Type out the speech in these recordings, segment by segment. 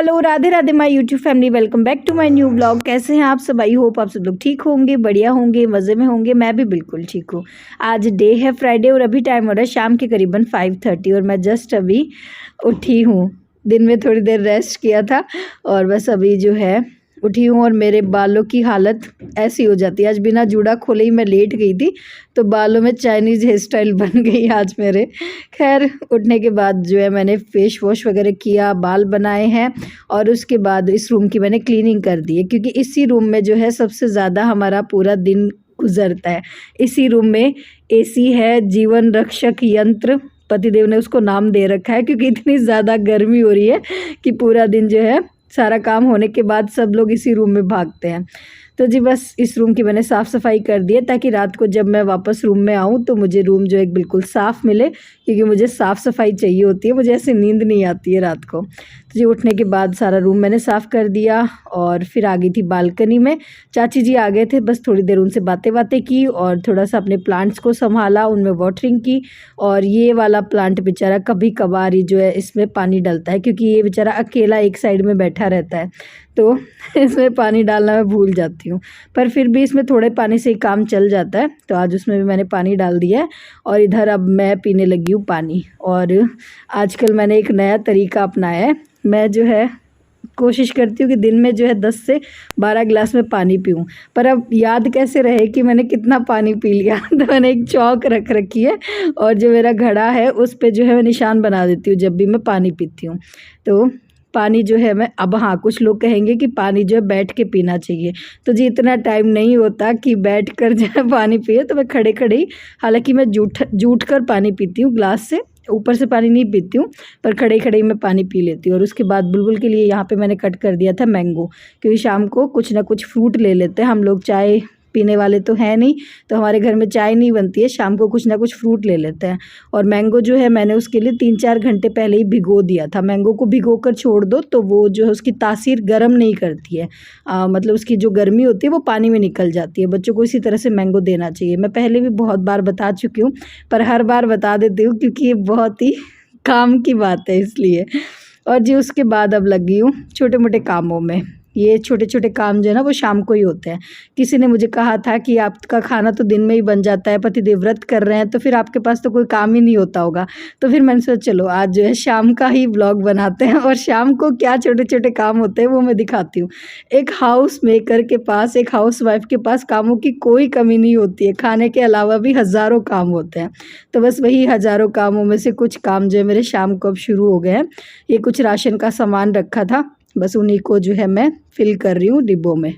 Hello Radhe Radhe my YouTube family, welcome back to my new blog. कैसे हैं आप सब? आई होप आप सब लोग ठीक होंगे, बढ़िया होंगे, मज़े में होंगे। मैं भी बिल्कुल ठीक हूँ। आज डे है फ्राइडे और अभी टाइम हो रहा है शाम के करीबन 5:30 और मैं जस्ट अभी उठी हूँ। दिन में थोड़ी देर रेस्ट किया था और बस अभी जो है उठी हूँ। और मेरे बालों की हालत ऐसी हो जाती है, आज बिना जूड़ा खोले ही मैं लेट गई थी तो बालों में चाइनीज़ हेयर स्टाइल बन गई आज मेरे। खैर उठने के बाद जो है मैंने फेस वॉश वगैरह किया, बाल बनाए हैं और उसके बाद इस रूम की मैंने क्लीनिंग कर दी है, क्योंकि इसी रूम में जो है सबसे ज़्यादा हमारा पूरा दिन गुजरता है। इसी रूम में एसी है, जीवन रक्षक यंत्र पतिदेव ने उसको नाम दे रखा है, क्योंकि इतनी ज़्यादा गर्मी हो रही है कि पूरा दिन जो है सारा काम होने के बाद सब लोग इसी रूम में भागते हैं। तो जी बस इस रूम की मैंने साफ़ सफाई कर दी है, ताकि रात को जब मैं वापस रूम में आऊँ तो मुझे रूम जो एक बिल्कुल साफ़ मिले, क्योंकि मुझे साफ़ सफाई चाहिए होती है, मुझे ऐसे नींद नहीं आती है रात को। तो जी उठने के बाद सारा रूम मैंने साफ़ कर दिया और फिर आ गई थी बालकनी में। चाची जी आ गए थे, बस थोड़ी देर उनसे बातें बातें की और थोड़ा सा अपने प्लांट्स को संभाला, उनमें वाटरिंग की। और ये वाला प्लांट बेचारा कभी कभार ही जो है इसमें पानी डालता है, क्योंकि ये बेचारा अकेला एक साइड में बैठा रहता है तो इसमें पानी डालना मैं भूल जाती हूँ, पर फिर भी इसमें थोड़े पानी से ही काम चल जाता है। तो आज उसमें भी मैंने पानी डाल दिया है और इधर अब मैं पीने लगी हूँ पानी। और आजकल मैंने एक नया तरीका अपनाया है, मैं जो है कोशिश करती हूँ कि दिन में जो है 10 से 12 गिलास में पानी पीऊँ, पर अब याद कैसे रहे कि मैंने कितना पानी पी लिया तो मैंने एक चौक रख रखी है और जो मेरा घड़ा है उस पे जो है मैं निशान बना देती हूँ जब भी मैं पानी पीती हूँ। तो पानी जो है मैं अब, हाँ कुछ लोग कहेंगे कि पानी जो है बैठ के पीना चाहिए, तो जी इतना टाइम नहीं होता कि बैठ कर जो है पानी पिए, तो मैं खड़े खड़े ही, हालांकि मैं जूट कर पानी पीती हूँ, ग्लास से ऊपर से पानी नहीं पीती हूँ, पर खड़े खड़े ही मैं पानी पी लेती हूँ। और उसके बाद बुलबुल के लिए यहाँ पे मैंने कट कर दिया था मैंगो, क्योंकि शाम को कुछ ना कुछ फ्रूट ले लेते हैं हम लोग, चाय पीने वाले तो है नहीं, तो हमारे घर में चाय नहीं बनती है, शाम को कुछ ना कुछ फ्रूट ले लेते हैं। और मैंगो जो है मैंने उसके लिए 3-4 घंटे पहले ही भिगो दिया था। मैंगो को भिगो कर छोड़ दो तो वो जो है उसकी तासीर गर्म नहीं करती है, मतलब उसकी जो गर्मी होती है वो पानी में निकल जाती है। बच्चों को इसी तरह से मैंगो देना चाहिए। मैं पहले भी बहुत बार बता चुकी हूँ, पर हर बार बता देती हूँ क्योंकि ये बहुत ही काम की बात है इसलिए। और जी उसके बाद अब लगी हूँ छोटे मोटे कामों में। ये छोटे छोटे काम जो है ना वो शाम को ही होते हैं। किसी ने मुझे कहा था कि आपका खाना तो दिन में ही बन जाता है, पतिदेव व्रत कर रहे हैं तो फिर आपके पास तो कोई काम ही नहीं होता होगा। तो फिर मैंने सोचा चलो आज जो है शाम का ही ब्लॉग बनाते हैं और शाम को क्या छोटे छोटे काम होते हैं वो मैं दिखाती हूँ। एक हाउस मेकर के पास, एक हाउस वाइफ के पास कामों की कोई कमी नहीं होती है, खाने के अलावा भी हज़ारों काम होते हैं। तो बस वही हज़ारों कामों में से कुछ काम जो है मेरे शाम को अब शुरू हो गए हैं। ये कुछ राशन का सामान रखा था, बस उन्हीं को जो है मैं फिल कर रही हूँ डिब्बों में।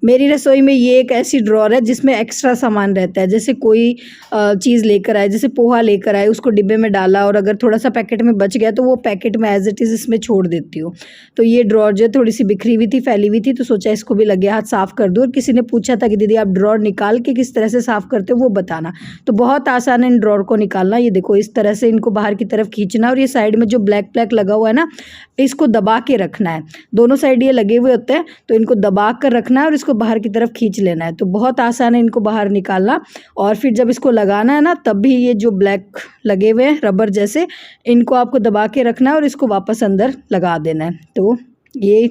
मेरी रसोई में ये एक ऐसी ड्रॉर है जिसमें एक्स्ट्रा सामान रहता है, जैसे कोई चीज़ लेकर आए, जैसे पोहा लेकर आए, उसको डिब्बे में डाला और अगर थोड़ा सा पैकेट में बच गया तो वो पैकेट में एज इट इज़ इसमें छोड़ देती हूँ। तो ये ड्रॉर जो है थोड़ी सी बिखरी हुई थी, फैली हुई थी, तो सोचा इसको भी लगे हाथ साफ़ कर दूँ। और किसी ने पूछा था कि दीदी आप ड्रॉर निकाल के किस तरह से साफ़ करते हो वो बताना। तो बहुत आसान है इन ड्रॉर को निकालना। ये देखो इस तरह से इनको बाहर की तरफ खींचना और ये साइड में जो ब्लैक ब्लैक लगा हुआ है ना, इसको दबा के रखना है। दोनों साइड ये लगे हुए होते हैं तो इनको दबा कर रखना है और इसको बाहर की तरफ खींच लेना है। तो बहुत आसान है इनको बाहर निकालना। और फिर जब इसको लगाना है ना, तब भी ये जो ब्लैक लगे हुए हैं रबर जैसे, इनको आपको दबा के रखना है और इसको वापस अंदर लगा देना है, तो ये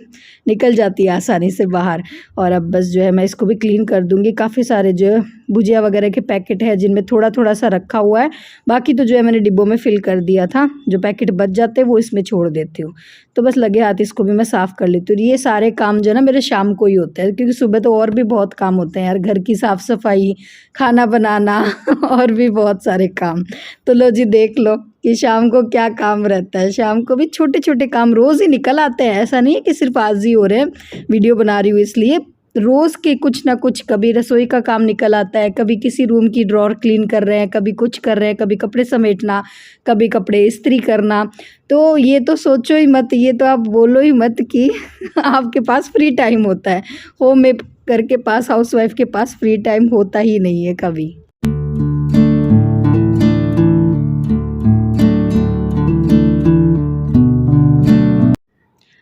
निकल जाती है आसानी से बाहर। और अब बस जो है मैं इसको भी क्लीन कर दूंगी। काफ़ी सारे जो है भुजिया वगैरह के पैकेट है जिनमें थोड़ा थोड़ा सा रखा हुआ है, बाकी तो जो है मैंने डिब्बों में फिल कर दिया था। जो पैकेट बच जाते हैं वो इसमें छोड़ देती हूँ। तो बस लगे हाथ इसको भी मैं साफ़ कर लेती हूँ। ये सारे काम जो है ना मेरे शाम को ही होते हैं, क्योंकि सुबह तो और भी बहुत काम होते हैं यार, घर की साफ़ सफाई, खाना बनाना और भी बहुत सारे काम। तो लो जी देख लो कि शाम को क्या काम रहता है। शाम को भी छोटे छोटे काम रोज़ ही निकल आते हैं, ऐसा नहीं है कि सिर्फ आज ही हो रहे हैं, वीडियो बना रही हूँ इसलिए। रोज़ के कुछ ना कुछ, कभी रसोई का काम निकल आता है, कभी किसी रूम की ड्रॉर क्लीन कर रहे हैं, कभी कुछ कर रहे हैं, कभी कपड़े समेटना, कभी कपड़े इस्त्री करना। तो ये तो सोचो ही मत, ये तो आप बोलो ही मत कि आपके पास फ्री टाइम होता है। होम मेकर के पास, हाउसवाइफ के पास फ्री टाइम होता ही नहीं है कभी।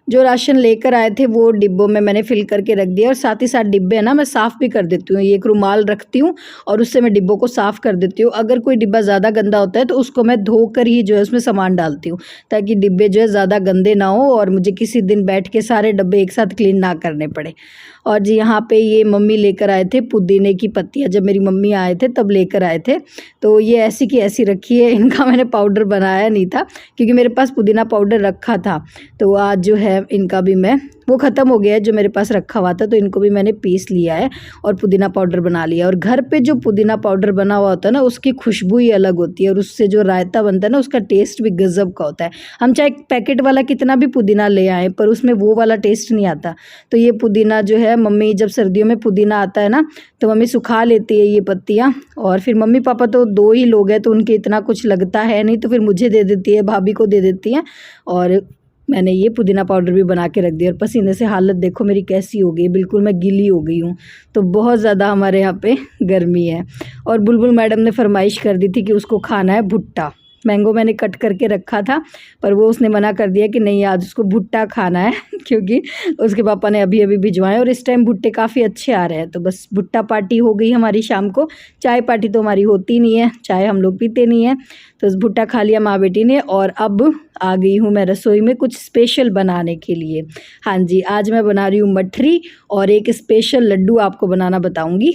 जो राशन लेकर आए थे वो डिब्बों में मैंने फिल करके रख दिया और साथ ही साथ डिब्बे है ना मैं साफ़ भी कर देती हूँ। ये एक रुमाल रखती हूँ और उससे मैं डिब्बों को साफ़ कर देती हूँ। अगर कोई डिब्बा ज़्यादा गंदा होता है तो उसको मैं धोकर ही जो है उसमें सामान डालती हूँ, ताकि डिब्बे जो है ज़्यादा गंदे ना हो और मुझे किसी दिन बैठ के सारे डब्बे एक साथ क्लीन ना करने पड़े। और जी यहाँ पे ये मम्मी लेकर आए थे पुदीने की पत्तियाँ, जब मेरी मम्मी आए थे तब लेकर आए थे। तो ये ऐसी की ऐसी रखी है, इनका मैंने पाउडर बनाया नहीं था क्योंकि मेरे पास पुदीना पाउडर रखा था। तो आज जो है इनका भी मैं, वो ख़त्म हो गया है जो मेरे पास रखा हुआ था, तो इनको भी मैंने पीस लिया है और पुदीना पाउडर बना लिया। और घर पे जो पुदीना पाउडर बना हुआ होता है ना उसकी खुशबू ही अलग होती है और उससे जो रायता बनता है ना उसका टेस्ट भी गज़ब का होता है। हम चाहे पैकेट वाला कितना भी पुदीना ले आएँ पर उसमें वो वाला टेस्ट नहीं आता। तो ये पुदीना जो है मम्मी, जब सर्दियों में पुदीना आता है ना तो मम्मी सुखा लेती है ये पत्तियाँ, और फिर मम्मी पापा तो 2 ही लोग हैं तो उनके इतना कुछ लगता है नहीं, तो फिर मुझे दे देती है, भाभी को दे देती हैं। और मैंने ये पुदीना पाउडर भी बना के रख दिया। और पसीने से हालत देखो मेरी कैसी हो गई, बिल्कुल मैं गीली हो गई हूँ। तो बहुत ज़्यादा हमारे यहाँ पे गर्मी है। और बुलबुल मैडम ने फरमाइश कर दी थी कि उसको खाना है भुट्टा। मैंगो मैंने कट करके रखा था पर वो उसने मना कर दिया कि नहीं आज उसको भुट्टा खाना है क्योंकि उसके पापा ने अभी अभी भिजवाए और इस टाइम भुट्टे काफ़ी अच्छे आ रहे हैं। तो बस भुट्टा पार्टी हो गई हमारी शाम को। चाय पार्टी तो हमारी होती नहीं है, चाय हम लोग पीते नहीं है। तो भुट्टा खा लिया माँ बेटी ने और अब आ गई हूँ मैं रसोई में कुछ स्पेशल बनाने के लिए। हाँ जी, आज मैं बना रही हूँ मठरी और एक स्पेशल लड्डू आपको बनाना बताऊँगी।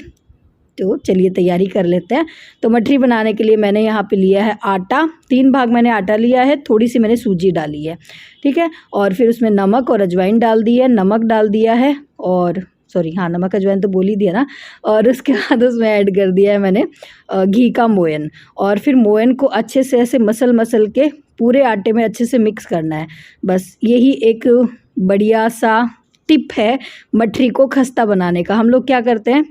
तो चलिए तैयारी कर लेते हैं। तो मठरी बनाने के लिए मैंने यहाँ पे लिया है आटा, 3 भाग मैंने आटा लिया है, थोड़ी सी मैंने सूजी डाली है, ठीक है। और फिर उसमें नमक और अजवाइन डाल दी है, नमक डाल दिया है और नमक अजवाइन तो बोल ही दिया ना। और उसके बाद उसमें ऐड कर दिया है मैंने घी का मोयन। और फिर मोयन को अच्छे से ऐसे मसल के पूरे आटे में अच्छे से मिक्स करना है। बस यही एक बढ़िया सा टिप है मठरी को खस्ता बनाने का। हम लोग क्या करते हैं,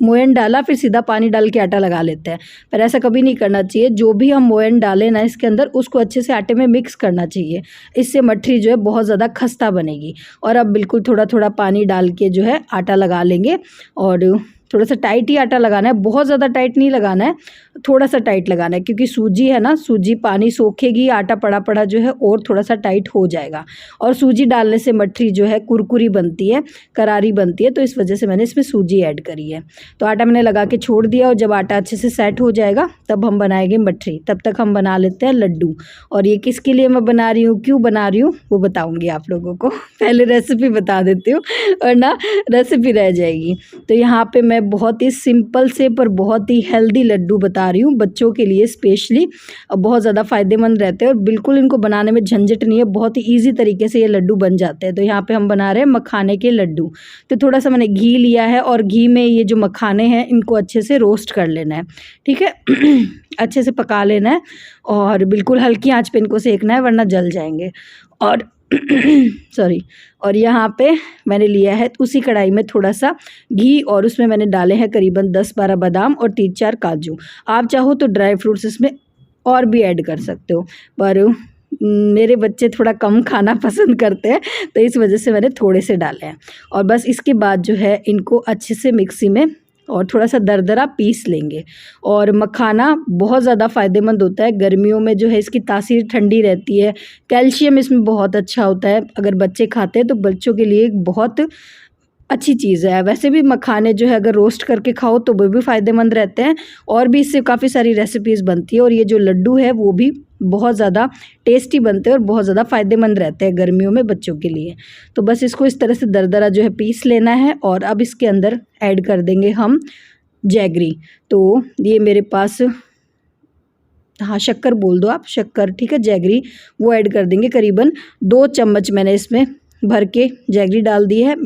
मोयन डाला फिर सीधा पानी डाल के आटा लगा लेते हैं, पर ऐसा कभी नहीं करना चाहिए। जो भी हम मोयन डालें ना इसके अंदर उसको अच्छे से आटे में मिक्स करना चाहिए, इससे मठरी जो है बहुत ज़्यादा खस्ता बनेगी। और अब बिल्कुल थोड़ा थोड़ा पानी डाल के जो है आटा लगा लेंगे और थोड़ा सा टाइट ही आटा लगाना है, बहुत ज़्यादा टाइट नहीं लगाना है, थोड़ा सा टाइट लगाना है क्योंकि सूजी है ना, सूजी पानी सोखेगी, आटा पड़ा पड़ा जो है और थोड़ा सा टाइट हो जाएगा। और सूजी डालने से मठरी जो है कुरकुरी बनती है, करारी बनती है, तो इस वजह से मैंने इसमें सूजी ऐड करी है। तो आटा मैंने लगा के छोड़ दिया और जब आटा अच्छे से सेट हो जाएगा तब हम बनाएंगे मठरी। तब तक हम बना लेते हैं लड्डू। और ये किसके लिए मैं बना रही हूँ, क्यों बना रही हूँ वो बताऊँगी आप लोगों को। पहले रेसिपी बता देती हूँ और ना रेसिपी रह जाएगी। तो यहाँ पर मैं बहुत ही सिंपल से पर बहुत ही हेल्दी लड्डू बता रही हूँ बच्चों के लिए स्पेशली। बहुत ज़्यादा फ़ायदेमंद रहते हैं और बिल्कुल इनको बनाने में झंझट नहीं है, बहुत ही ईजी तरीके से ये लड्डू बन जाते हैं। तो यहाँ पे हम बना रहे हैं मखाने के लड्डू। तो थोड़ा सा मैंने घी लिया है और घी में ये जो मखाने हैं इनको अच्छे से रोस्ट कर लेना है, ठीक है। अच्छे से पका लेना है और बिल्कुल हल्की आंच पे इनको सेकना है वरना जल जाएंगे। और और यहाँ पे मैंने लिया है उसी कढ़ाई में थोड़ा सा घी और उसमें मैंने डाले हैं करीबन 10-12 बादाम और 3-4 काजू। आप चाहो तो ड्राई फ्रूट्स इसमें और भी ऐड कर सकते हो, पर मेरे बच्चे थोड़ा कम खाना पसंद करते हैं तो इस वजह से मैंने थोड़े से डाले हैं। और बस इसके बाद जो है इनको अच्छे से मिक्सी में और थोड़ा सा दरदरा पीस लेंगे। और मखाना बहुत ज़्यादा फ़ायदेमंद होता है, गर्मियों में जो है इसकी तासीर ठंडी रहती है, कैल्शियम इसमें बहुत अच्छा होता है। अगर बच्चे खाते हैं तो बच्चों के लिए एक बहुत अच्छी चीज़ है। वैसे भी मखाने जो है अगर रोस्ट करके खाओ तो वो भी फ़ायदेमंद रहते हैं और भी इससे काफ़ी सारी रेसिपीज़ बनती है। और ये जो लड्डू है वो भी बहुत ज़्यादा टेस्टी बनते हैं और बहुत ज़्यादा फ़ायदेमंद रहते हैं गर्मियों में बच्चों के लिए। तो बस इसको इस तरह से दरदरा जो है पीस लेना है। और अब इसके अंदर ऐड कर देंगे हम जैगरी। तो ये मेरे पास, हाँ शक्कर बोल दो आप, शक्कर, ठीक है, जैगरी वो ऐड कर देंगे। करीबन 2 चम्मच मैंने इसमें भर के जैगरी डाल दी है।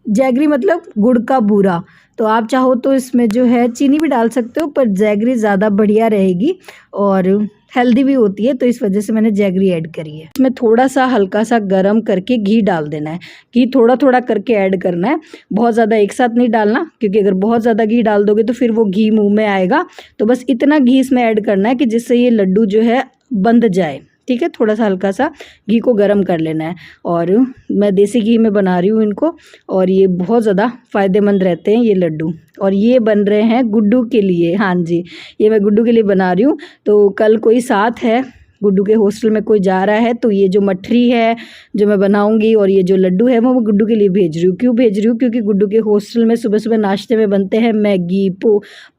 जैगरी मतलब गुड़ का बूरा। तो आप चाहो तो इसमें जो है चीनी भी डाल सकते हो, पर जैगरी ज़्यादा बढ़िया रहेगी और हेल्दी भी होती है, तो इस वजह से मैंने जैगरी ऐड करी है। इसमें थोड़ा सा हल्का सा गरम करके घी डाल देना है। घी थोड़ा थोड़ा करके ऐड करना है, बहुत ज़्यादा एक साथ नहीं डालना, क्योंकि अगर बहुत ज़्यादा घी डाल दोगे तो फिर वो घी मुँह में आएगा। तो बस इतना घी इसमें ऐड करना है कि जिससे ये लड्डू जो है बंध जाए, ठीक है। थोड़ा सा हल्का सा घी को गरम कर लेना है। और मैं देसी घी में बना रही हूँ इनको और ये बहुत ज़्यादा फ़ायदेमंद रहते हैं ये लड्डू। और ये बन रहे हैं गुड्डू के लिए, हाँ जी, ये मैं गुड्डू के लिए बना रही हूँ। तो कल कोई साथ है गुड्डू के हॉस्टल में कोई जा रहा है तो ये जो मठरी है जो मैं बनाऊंगी और ये जो लड्डू है वो गुड्डू के लिए भेज रही हूँ। क्यों भेज रही हूँ? क्योंकि गुड्डू के हॉस्टल में सुबह सुबह नाश्ते में बनते हैं मैगी,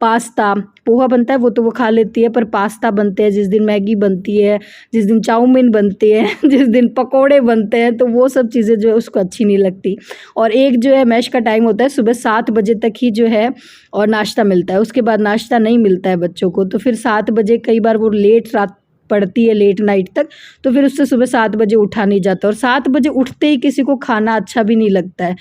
पास्ता, पोहा बनता है वो तो वो खा लेती है, पर पास्ता बनते हैं, जिस दिन मैगी बनती है, जिस दिन चाउमीन बनती है, जिस दिन पकोड़े बनते हैं, तो वो सब चीज़ें जो है उसको अच्छी नहीं लगती। और एक जो है मैश का टाइम होता है सुबह 7 बजे तक ही जो है और नाश्ता मिलता है, उसके बाद नाश्ता नहीं मिलता है बच्चों को। तो फिर 7 बजे कई बार वो लेट रात पड़ती है, लेट नाइट तक, तो फिर उससे सुबह 7 बजे उठा नहीं जाता। और 7 बजे उठते ही किसी को खाना अच्छा भी नहीं लगता है,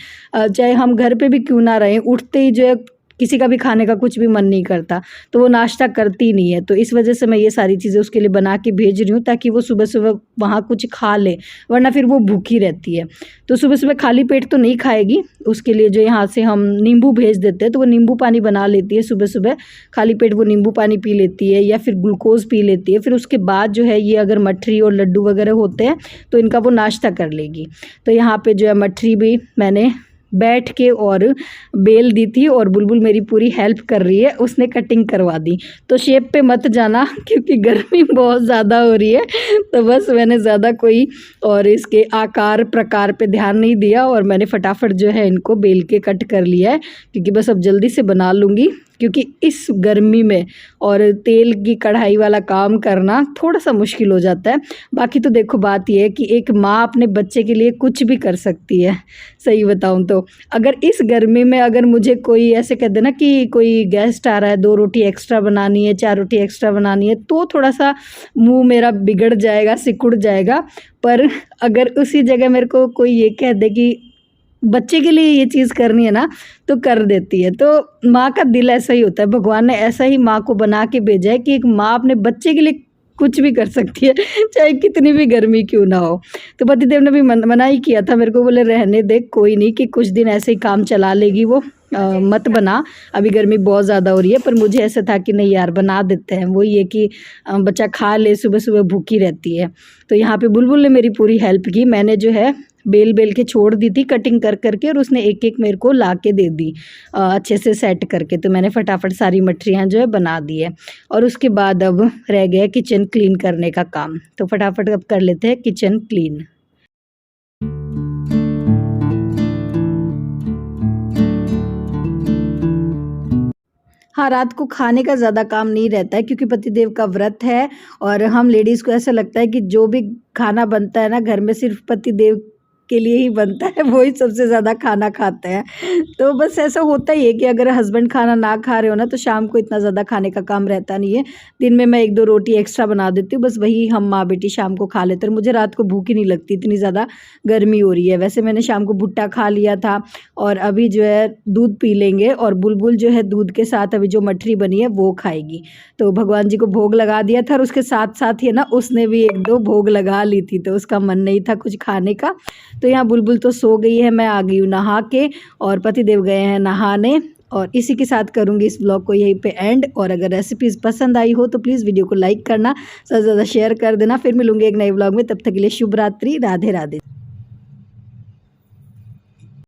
चाहे हम घर पे भी क्यों ना रहें, उठते ही जो है किसी का भी खाने का कुछ भी मन नहीं करता, तो वो नाश्ता करती नहीं है। तो इस वजह से मैं ये सारी चीज़ें उसके लिए बना के भेज रही हूँ ताकि वो सुबह सुबह वहाँ कुछ खा ले, वरना फिर वो भूखी रहती है। तो सुबह सुबह खाली पेट तो नहीं खाएगी, उसके लिए जो यहाँ से हम नींबू भेज देते हैं, तो वो नींबू पानी बना लेती है सुबह सुबह, खाली पेट वो नींबू पानी पी लेती है या फिर ग्लूकोज पी लेती है। फिर उसके बाद जो है ये अगर मठरी और लड्डू वगैरह होते हैं तो इनका वो नाश्ता कर लेगी। तो यहाँ पे जो है मठरी भी मैंने बैठ के और बेल दी थी और बुलबुल मेरी पूरी हेल्प कर रही है, उसने कटिंग करवा दी। तो शेप पे मत जाना क्योंकि गर्मी बहुत ज़्यादा हो रही है, तो बस मैंने ज़्यादा कोई और इसके आकार प्रकार पे ध्यान नहीं दिया और मैंने फटाफट जो है इनको बेल के कट कर लिया है, क्योंकि बस अब जल्दी से बना लूँगी। क्योंकि इस गर्मी में और तेल की कढ़ाई वाला काम करना थोड़ा सा मुश्किल हो जाता है। बाकी तो देखो बात यह है कि एक माँ अपने बच्चे के लिए कुछ भी कर सकती है, सही बताऊँ तो। अगर इस गर्मी में अगर मुझे कोई ऐसे कह देना कि कोई गेस्ट आ रहा है, 2 रोटी एक्स्ट्रा बनानी है, 4 रोटी एक्स्ट्रा बनानी है, तो थोड़ा सा मुँह मेरा बिगड़ जाएगा, सिकुड़ जाएगा। पर अगर उसी जगह मेरे को कोई ये कह दे कि बच्चे के लिए ये चीज़ करनी है ना, तो कर देती है। तो माँ का दिल ऐसा ही होता है, भगवान ने ऐसा ही माँ को बना के भेजा है कि एक माँ अपने बच्चे के लिए कुछ भी कर सकती है, चाहे कितनी भी गर्मी क्यों ना हो। तो पतिदेव ने भी मना ही किया था मेरे को, बोले रहने दे, कोई नहीं, कि कुछ दिन ऐसे ही काम चला लेगी वो, मत बना, अभी गर्मी बहुत ज़्यादा हो रही है। पर मुझे ऐसा था कि नहीं यार बना देते हैं, वो ये कि बच्चा खा ले, सुबह सुबह भूखी रहती है। तो यहाँ पे बुलबुल ने मेरी पूरी हेल्प की, मैंने जो है बेल के छोड़ दी थी कटिंग कर करके, और उसने एक एक मेरे को ला के दे दी अच्छे से सेट करके। तो मैंने फटाफट सारी मठरियाँ जो है बना दी है और उसके बाद अब रह गया किचन क्लीन करने का काम। तो फटाफट अब कर लेते हैं किचन क्लीन। हाँ, रात को खाने का ज़्यादा काम नहीं रहता है क्योंकि पतिदेव का व्रत है और हम लेडीज़ को ऐसा लगता है कि जो भी खाना बनता है ना घर में सिर्फ पतिदेव के लिए ही बनता है, वही सबसे ज़्यादा खाना खाते हैं। तो बस ऐसा होता ही है कि अगर हस्बैंड खाना ना खा रहे हो ना तो शाम को इतना ज़्यादा खाने का काम रहता नहीं है। दिन में मैं 1-2 रोटी एक्स्ट्रा बना देती हूँ, बस वही हम माँ बेटी शाम को खा लेते हैं। मुझे रात को भूख ही नहीं लगती, इतनी ज़्यादा गर्मी हो रही है। वैसे मैंने शाम को भुट्टा खा लिया था और अभी जो है दूध पी लेंगे और बुलबुल जो है दूध के साथ अभी जो मठरी बनी है वो खाएगी। तो भगवान जी को भोग लगा दिया था और उसके साथ साथ ही ना उसने भी 1-2 भोग लगा ली थी, तो उसका मन नहीं था कुछ खाने का। तो यहाँ बुलबुल तो सो गई है, मैं आ गई हूँ नहा के और पतिदेव गए हैं नहाने। और इसी के साथ करूँगी इस ब्लॉग को यहीं पे एंड। और अगर रेसिपीज़ पसंद आई हो तो प्लीज़ वीडियो को लाइक करना, ज़्यादा से ज़्यादा शेयर कर देना। फिर मिलूंगी एक नए ब्लॉग में, तब तक के लिए शुभ रात्रि, राधे राधे।